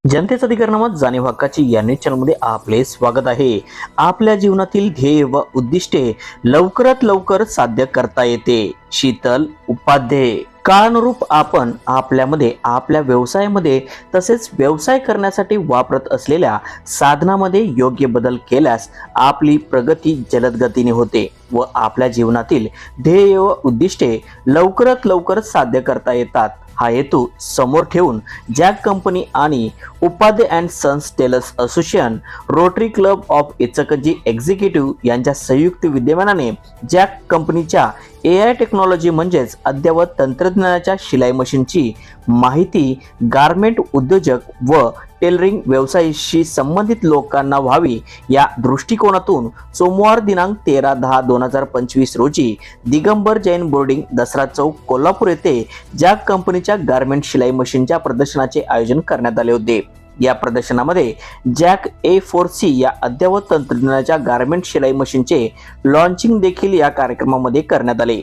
जनतेचा अधिकार नामात जाणीव हक्काची या न्यूज चॅनलमध्ये आपले स्वागत आहे। आपल्या जीवनातील ध्येय व उद्दिष्टे लवकरात लवकर साध्य करता येते। शीतल उपाध्याय। काळानुरूप आपण आपल्यामध्ये, आपल्या व्यवसायामध्ये तसेच व्यवसाय करण्यासाठी वापरत असलेल्या साधनामध्ये योग्य बदल केल्यास आपली प्रगती जलद गतीने होते व आपल्या जीवनातील ध्येय व उद्दिष्टे लवकरात लवकर साध्य करता येतात। हा हेतू समोर ठेवून जॅक कंपनी आणि Upadhyay and sons tailors association, Rotary Club of Ichalkaranji executive यांच्या संयुक्त विद्यमानाने जॅक कंपनीच्या AI टेक्नॉलॉजी म्हणजेच अद्ययावत तंत्रज्ञानाच्या शिलाई मशीनची माहिती गारमेंट उद्योजक व टेलरिंग व्यवसायाशी संबंधित लोकांना व्हावी या दृष्टिकोनातून सोमवार दिनांक 13/10/2025 रोजी दिगंबर जैन बोर्डिंग, दसरा चौक, कोल्हापूर येथे जॅक कंपनीच्या गारमेंट शिलाई मशीनच्या प्रदर्शनाचे आयोजन करण्यात आले होते। या प्रदर्शनामध्ये जॅक A4C या अद्ययावत तंत्रज्ञानाच्या गारमेंट शिलाई मशीनचे लॉन्चिंग देखील या कार्यक्रमामध्ये करण्यात आले।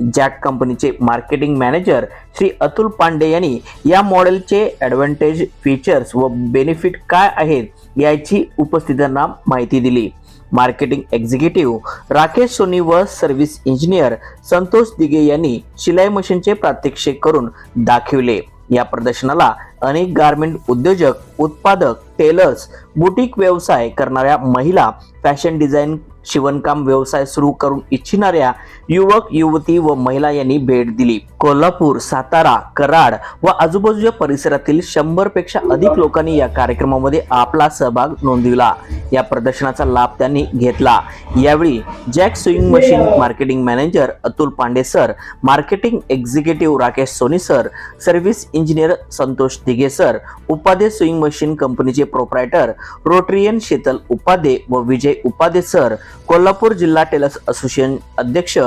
जॅक कंपनीचे मार्केटिंग मॅनेजर श्री अतुल पांडे यांनी या मॉडेलचे ॲडव्हान्टेज, फीचर्स व बेनिफिट काय आहेत याची उपस्थितांना माहिती दिली। मार्केटिंग एक्झिक्युटिव्ह राकेश सोनी व सर्व्हिस इंजिनियर संतोष दिगे यांनी शिलाई मशीनचे प्रात्यक्षिक करून दाखविले। या प्रदर्शनाला अनेक गारमेंट उद्योजक, उत्पादक, टेलर्स, बुटीक व्यवसाय करणाऱ्या महिला, फॅशन डिझाईन, शिवणकाम व्यवसाय सुरू करू इच्छिणाऱ्या युवक, युवती व महिला यांनी भेट दिली। कोल्हापूर, सातारा, कराड व आजूबाजूच्या परिसरातील 100 पेक्षा अधिक लोकांनी या कार्यक्रमामध्ये आपला सहभाग नोंदविला। या प्रदर्शनाचा लाभ त्यांनी घेतला। यावेळी Jack sewing machine marketing manager Atul Pandey sir, marketing executive Rakesh Soni sir, service engineer Santosh Dige sir, Upadhyay sewing machine कंपनीचे प्रोप्रायटर रोटरियन शीतल उपाध्याय व विजय उपाध्याय सर, कोल्हापूर जिल्हा टेलर्स असोसिएशन अध्यक्ष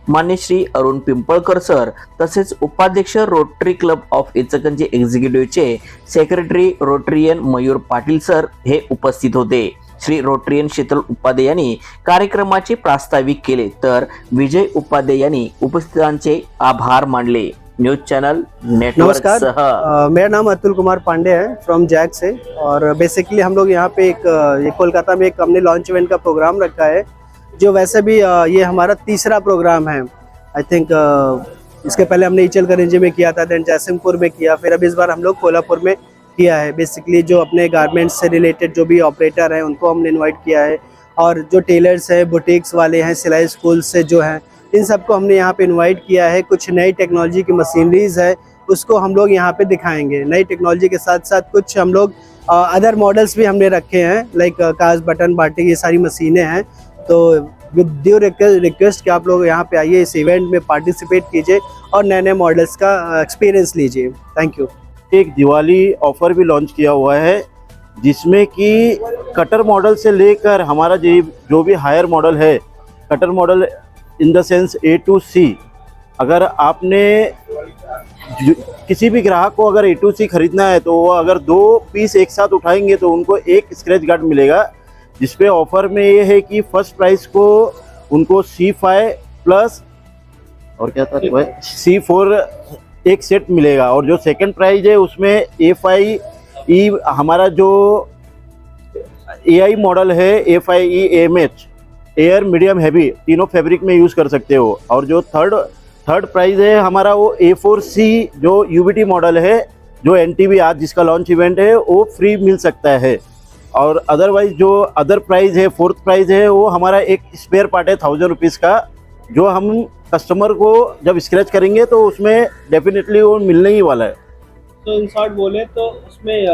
मान्य श्री अरुण पिंपळकर सर, तसेच उपाध्यक्ष रोटरी क्लब ऑफ इचलकरंजी एक्झिक्युटिव्हचे secretary Rotarian Mayur Patil sir हे उपस्थित होते। श्री रोटरियन शीतल उपाध्याय यांनी कार्यक्रमाचे प्रास्ताविक केले तर विजय उपाध्याय यांनी उपस्थितांचे आभार मानले। न्यूज चैनल नेटवर्क नमस्कार, मेरा नाम अतुल कुमार पांडे है फ्रॉम जैक से। और बेसिकली हम लोग यहाँ पे एक कोलकाता में एक हमने लॉन्च इवेंट का प्रोग्राम रखा है, जो वैसे भी ये हमारा तीसरा प्रोग्राम है। आई थिंक इसके पहले हमने इचलकरंजी में किया था, देन जयसिंहपुर में किया, फिर अब इस बार हम लोग कोल्हापुर में किया है। बेसिकली जो अपने गारमेंट्स से रिलेटेड जो भी ऑपरेटर हैं उनको हमने इन्वाइट किया है, और जो टेलर्स हैं, बुटीक्स वाले हैं, सिलाई स्कूल से जो हैं, इन सबको हमने यहाँ पे इनवाइट किया है। कुछ नई टेक्नोलॉजी की मशीनरीज है उसको हम लोग यहाँ पे दिखाएंगे। नई टेक्नोलॉजी के साथ साथ कुछ हम लोग अदर मॉडल्स भी हमने रखे हैं, लाइक काज, बटन, बाटिक, ये सारी मशीनें हैं। तो विद ड्यू रिक्वेस्ट कि आप लोग यहाँ पे आइए, इस इवेंट में पार्टिसिपेट कीजिए और नए नए मॉडल्स का एक्सपीरियंस लीजिए। Thank you. एक दिवाली ऑफर भी लॉन्च किया हुआ है, जिसमें कि कटर मॉडल से लेकर हमारा जो भी हायर मॉडल है, cutter model in the sense A to C, अगर आपने किसी भी ग्राहक को अगर A to C खरीदना है तो वो अगर 2 पीस एक साथ उठाएंगे तो उनको एक स्क्रैच गार्ड मिलेगा, जिसपे ऑफर में ये है कि फर्स्ट प्राइस को उनको C5 प्लस और क्या था C4 एक सेट मिलेगा, और जो सेकंड प्राइज है उसमें A5E हमारा जो AI मॉडल है, A5E AMH air, medium, heavy तीनों फैब्रिक में यूज़ कर सकते हो। और जो थर्ड प्राइस है हमारा वो A4C जो UBT मॉडल है, जो NTB आज जिसका लॉन्च इवेंट है वो फ्री मिल सकता है। और अदरवाइज जो अदर प्राइस है, फोर्थ प्राइस है, वो हमारा एक स्पेयर पार्ट है 1000 रुपीज़ का, जो हम कस्टमर को जब स्क्रैच करेंगे तो उसमें डेफिनेटली वो मिलने ही वाला है। तो इन शॉर्ट बोले तो उसमें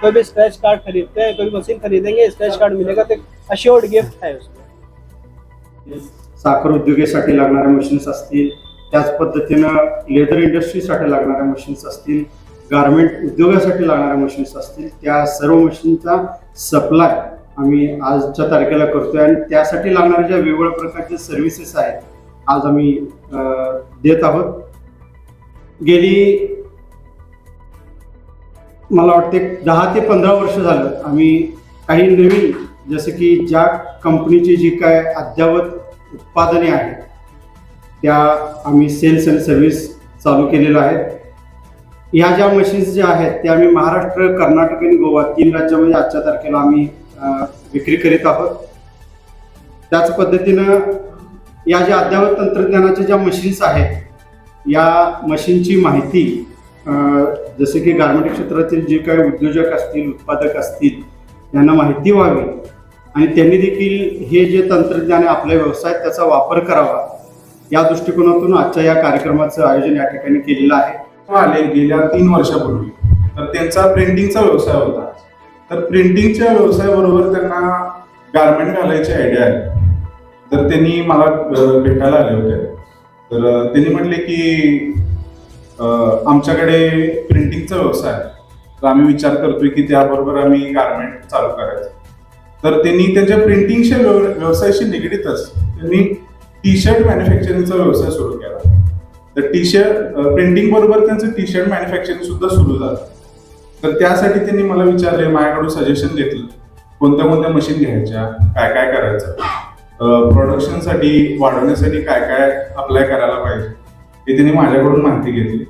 कोई भी स्क्रैच कार्ड खरीदते हैं, कोई भी मशीन खरीदेंगे, स्क्रैच कार्ड मिलेगा तो अश्योर्ड गिफ्ट है उसमें। साखर उद्योगासाठी लागणाऱ्या मशीन्स असतील, त्याच पद्धतीनं लेदर इंडस्ट्रीसाठी लागणाऱ्या मशीन्स असतील, गारमेंट उद्योगासाठी लागणाऱ्या मशीन्स असतील, त्या सर्व मशीनचा सप्लाय आम्ही आजच्या तारखेला करतोय। आणि त्यासाठी लागणाऱ्या ज्या वेगवेगळ्या प्रकारचे सर्व्हिसेस आहेत आज आम्ही देत आहोत। गेली मला वाटते 10 ते 15 वर्ष झालं आम्ही काही नवीन, जसं की ज्या कंपनीची जी काय अद्ययावत उत्पादने आहेत त्या आम्ही सेल्स अँड सर्व्हिस चालू केलेलं आहे। या ज्या मशीन्स ज्या आहेत त्या आम्ही महाराष्ट्र, कर्नाटक आणि गोवा 3 राज्यामध्ये आजच्या तारखेला आम्ही विक्री करीत आहोत. त्याच पद्धतीनं या ज्या अद्ययावत तंत्रज्ञानाच्या ज्या मशीन्स आहेत या मशीनची माहिती जसे की गारमेंट क्षेत्रातील जे काही उद्योजक असतील, उत्पादक असतील यांना माहिती व्हावी आणि त्यांनी देखील हे जे तंत्रज्ञान आहे आपल्या व्यवसायात त्याचा वापर करावा या दृष्टिकोनातून आजच्या या कार्यक्रमाचं आयोजन या ठिकाणी केलेलं आहे. आले गेल्या 3 वर्षापूर्वी, तर त्यांचा प्रिंटिंगचा व्यवसाय होता. तर प्रिंटिंगच्या व्यवसायाबरोबर त्यांना गारमेंट घालायची आयडिया आली. तर त्यांनी मला भेटायला आले होते. तर त्यांनी म्हटले की आमच्याकडे प्रिंटिंगचा व्यवसाय आहे, तर आम्ही विचार करतोय की त्याबरोबर आम्ही गारमेंट चालू करायचं. तर त्यांनी त्यांच्या प्रिंटिंगच्या व्यवसायाशी निगडीतच त्यांनी टी शर्ट मॅन्युफॅक्चरिंगचा व्यवसाय सुरू केला. तर टी शर्ट प्रिंटिंग बरोबर त्यांचं टी शर्ट मॅन्युफॅक्चरिंग सुद्धा सुरू झालं. तर त्यासाठी त्यांनी मला विचारले, माझ्याकडून सजेशन घेतलं कोणत्या कोणत्या मशीन घ्यायच्या, काय काय करायचं, प्रोडक्शनसाठी वाढवण्यासाठी काय काय अप्लाय करायला पाहिजे हे त्यांनी माझ्याकडून माहिती घेतली.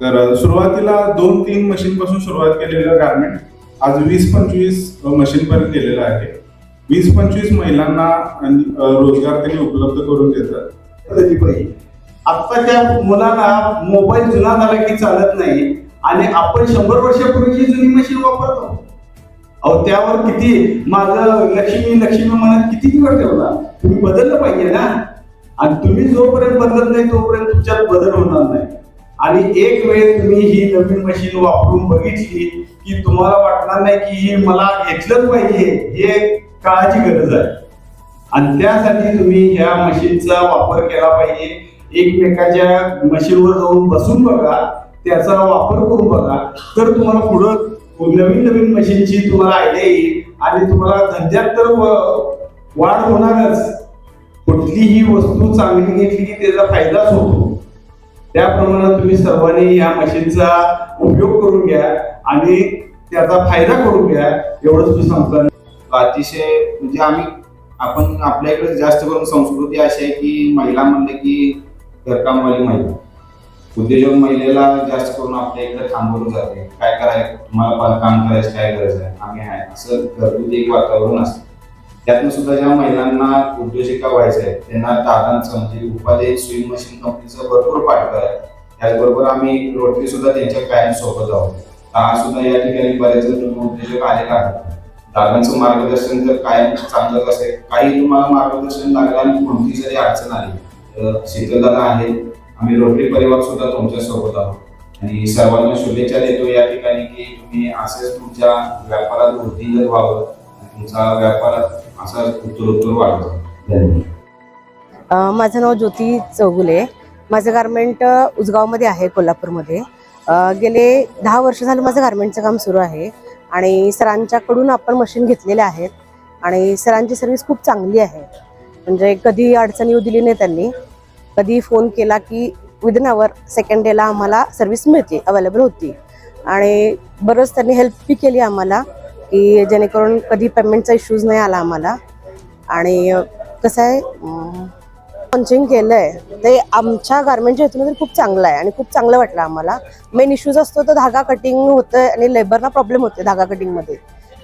तर सुरुवातीला 2-3 मशीनपासून सुरुवात केलेलं गारमेंट आज 20-25 मशीनपर्यंत गेलेलं आहे. 20-25 महिलांना रोजगार त्यांनी उपलब्ध करून देतात. आत्ताच्या मुलांना मोबाईल जुना झाला की चालत नाही आणि आपण 100 वर्षापूर्वीची जुनी मशीन वापरतो. अहो त्यावर किती माझं लक्ष्मी लक्ष्मी म्हणत किती दिवस ठेवला. तुम्ही बदललं पाहिजे ना. आणि तुम्ही जोपर्यंत बदलत नाही तोपर्यंत तुमच्यात बदल होणार नाही. आणि एक वेळ तुम्ही ही नवीन मशीन वापरून बघितली की तुम्हाला वाटणार नाही की ही मला घेतलंच पाहिजे, हे काळाची गरज आहे. आणि त्यासाठी तुम्ही ह्या मशीनचा वापर केला पाहिजे. एकमेकाच्या मशीनवर जाऊन बसून बघा, त्याचा वापर करून बघा, तर तुम्हाला पुढं नवीन नवीन मशीनची तुम्हाला आयडिया येईल आणि तुम्हाला धंद्यात तर वाढ होणारच. कुठलीही वस्तू चांगली घेतली की त्याचा फायदाच होतो. त्याप्रमाणे तुम्ही सर्वांनी या मशीनचा उपयोग करून घ्या आणि त्याचा फायदा करून घ्या, एवढंच मी सांगतो. अतिशय म्हणजे आपण आपल्याकडे जास्त करून संस्कृती अशी आहे की महिला म्हणले की घरकामवाली महिला, उद्योजक महिलेला जास्त करून आपल्या इकडे थांबवलं जाते. काय करायचं, तुम्हाला काम करायचं काय गरज आहे, आम्ही आहे, असं घरगुती एक वातावरण असतं. त्यातून सुद्धा ज्या महिलांना उद्योजिका व्हायचं आहे त्यांना दादांचं म्हणजे उपाध्याय स्विंग मशीन कंपनीचं भरपूर पाठबळ आहे. त्याचबरोबर आम्ही रोटरी सुद्धा त्यांच्या कायम सोबत आहोत. आज सुद्धा या ठिकाणी बरेच उद्योजक आलेले आहेत. दादांचं मार्गदर्शन जर कायम चांगलं असेल, काही तुम्हाला मार्गदर्शन लागलं आणि कोणती जरी अडचण आली तर शीतलदादा आहेत, आम्ही रोटरी परिवार सुद्धा तुमच्या सोबत आहोत आणि सर्वांना शुभेच्छा देतो या ठिकाणी की तुम्ही असेच तुमच्या व्यापारात वृद्धी व्हावं, तुमचा व्यापार असा उत्तरोत्तर वाढतो. धन्यवाद. माझं नाव ज्योती चौगुले. माझं गारमेंट उजगावमध्ये आहे, कोल्हापूरमध्ये. गेले 10 वर्ष झालं माझं गारमेंटचं काम सुरू आहे आणि सरांच्याकडून आपण मशीन घेतलेले आहेत आणि सरांची सर्व्हिस खूप चांगली आहे. म्हणजे कधी अडचण येऊ दिली नाही त्यांनी. कधी फोन केला की विदिन आवर सेकंड डेला आम्हाला सर्व्हिस मिळते, अवेलेबल होती. आणि बरंच त्यांनी हेल्प बी केली आम्हाला की जेणेकरून कधी पेमेंटचा इश्यूज नाही आला आम्हाला. आणि कसं आहे, लॉन्चिंग केलं आहे ते आमच्या गारमेंटच्या हेतून खूप चांगलं आहे आणि खूप चांगलं वाटलं आम्हाला. मेन इश्यूज असतो तर धागा कटिंग होतं आणि लेबरना प्रॉब्लेम होते धागा कटिंगमध्ये,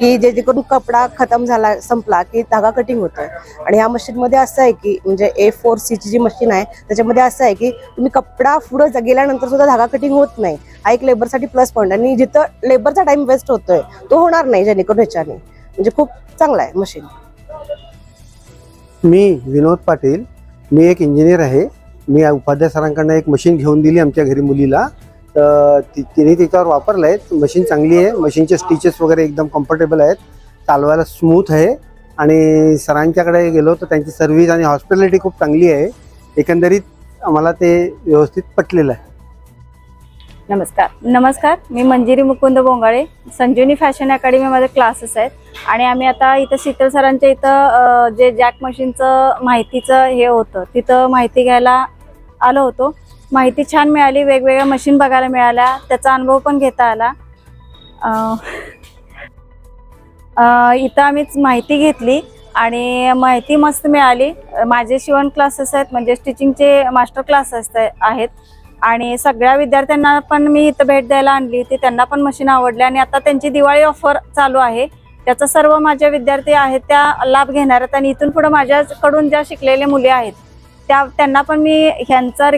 की जेणेकरून कपडा खतम झाला संपला की धागा कटिंग होतं. आणि ह्या मशीनमध्ये असं आहे की म्हणजे A4C जी मशीन आहे त्याच्यामध्ये असं आहे की तुम्ही कपडा पुढं गेल्यानंतर सुद्धा धागा कटिंग होत नाही. हा एक लेबरसाठी प्लस पॉईंट. आणि जिथं लेबरचा टाइम वेस्ट होतोय तो होणार नाही जेणेकरून ह्याच्याने. म्हणजे खूप चांगला आहे मशीन. मी विनोद पाटील, मी एक इंजिनियर आहे. मी उपाध्याय सरांकडनं एक मशीन घेऊन दिली आमच्या घरी मुलीला. तर तिने त्याच्यावर वापरलं आहे. मशीन चांगली आहे. मशीनचे स्टिचेस वगैरे एकदम कम्फर्टेबल आहेत, चालवायला स्मूथ आहे. आणि सरांच्याकडे गेलो तर त्यांची सर्व्हिस आणि हॉस्पिटॅलिटी खूप चांगली आहे. एकंदरीत आम्हाला ते व्यवस्थित पटलेलं आहे. नमस्कार, मी मंजिरी मुकुंद बोंगाळे. संजीवनी फॅशन अकॅडमीमध्ये क्लासेस आहेत आणि आम्ही आता इथं शीतल सरांच्या इथं जे जॅक मशीनचं माहितीचं हे होतं तिथं माहिती घ्यायला आलो होतो. माहिती छान मिळाली, वेगवेगळ्या मशीन बघायला मिळाल्या, त्याचा अनुभव पण घेता आला. इथं आम्हीच माहिती घेतली आणि माहिती मस्त मिळाली. माझे शिवण क्लासेस आहेत, म्हणजे स्टिचिंगचे मास्टर क्लासेस आहेत. आणि सगळ्या विद्यार्थ्यांना पण मी इथं भेट द्यायला आणली होती, त्यांना पण मशीन आवडली आणि आता त्यांची दिवाळी ऑफर चालू आहे, त्याचा सर्व माझे विद्यार्थी आहेत त्या लाभ घेणार आहेत. आणि इथून पुढे माझ्याकडून ज्या शिकलेल्या मुली आहेत त्यांना पण मी ह्यांचा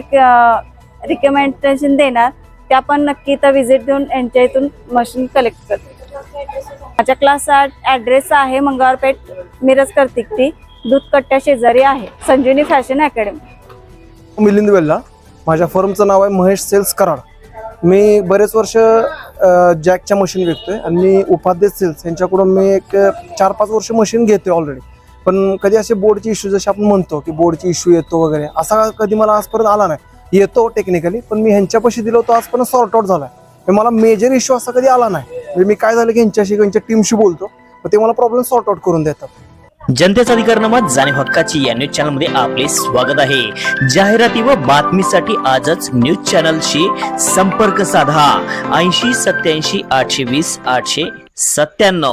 रिकमेंडेशन देणार, त्या पण नक्की इथं व्हिजिट देऊन यांच्या इथून मशीन कलेक्ट करते. माझ्या क्लासचा ॲड्रेस आहे मंगळवारपेठ, मिरज कर्तिकटी, दूध कट्ट्या शेजारी आहे, संजीवनी फॅशन अकॅडमी. मिलिंद वेल्ला, माझ्या फर्मचं नाव आहे महेश सेल्स कराड. मी बरेच वर्ष जॅकच्या मशीन विकतोय आणि मी उपाध्ये सेल्स यांच्याकडून मी एक 4-5 वर्ष मशीन घेतोय ऑलरेडी. पण कधी असे बोर्डचे इश्यू जसे आपण म्हणतो की बोर्डची इश्यू येतो वगैरे, असा कधी मला आजपर्यंत आला नाही. येतो टेक्निकली, पण मी ह्यांच्यापाशी दिलो तो आजपर्यंत सॉर्ट आउट झाला आहे. मला मेजर इश्यू असा कधी आला नाही. म्हणजे मी काय झालं की यांच्या टीमशी बोलतो, ते मला प्रॉब्लेम सॉर्ट आउट करून देतात. जनतेचा अधिकारनामा जाणीव हक्काची या न्यूज चॅनल मध्ये आपले स्वागत आहे. जाहिराती व बातमीसाठी आजच न्यूज चॅनलशी संपर्क साधा. 80 87 820 897.